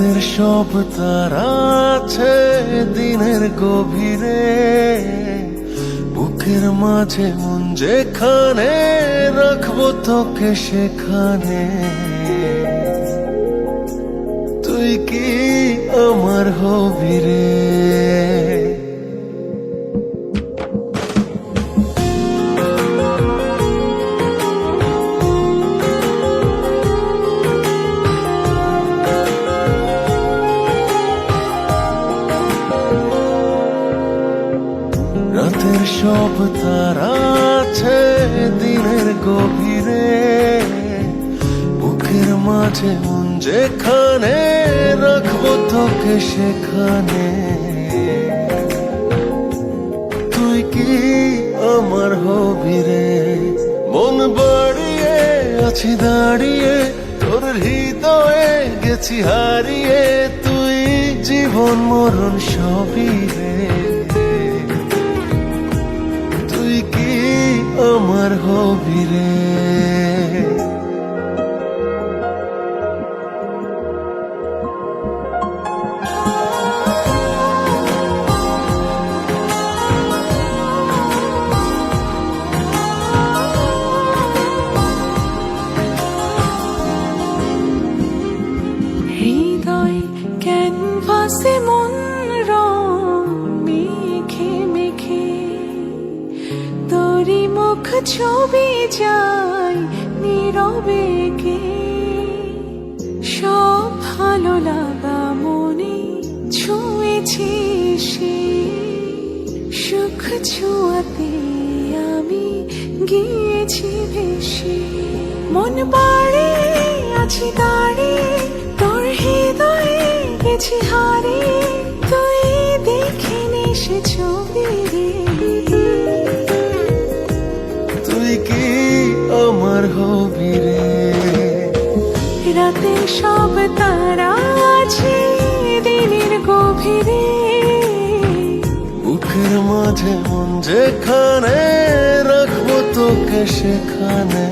রাতের সব তারা আছে দিনের গভীরে, বুকের মাঝে মন যেখানে রাখবো তোকে সেখানে। তুই কি আমার হবি রে? রাতের সব তারা আছে দিনের গভীরে, বুকের মাঝে মন যেখানে রাখবো তোকে সেখানে। তুই কি আমার হবি রে? মন বাড়িয়ে আছি দাঁড়িয়ে তোর হৃদয়ে গেছি হারিয়ে, তুই জীবন মরণ সবই রে। আমার হবি রে? হৃদয় ক্যানভাসে মন রং মেখে মেখে তোরি মুখ ছবি যায় নীরবে কে। সব ভালো লাগা মনে ছুঁয়েছি সে, সুখ ছোঁয়াতে আমি গিয়েছি ভেসে। মন বাড়ে আছি দাঁড়িয়ে তোর হৃদয়ে গেছি হারিয়ে, তুই দেখিনি সে ছবি রে। তুই কি আমার হবি রে? রাতের সব তারা আছে দিনের গভীরে, বুকের মাঝে মন যেখানে রাখবো তোকে সেখানে।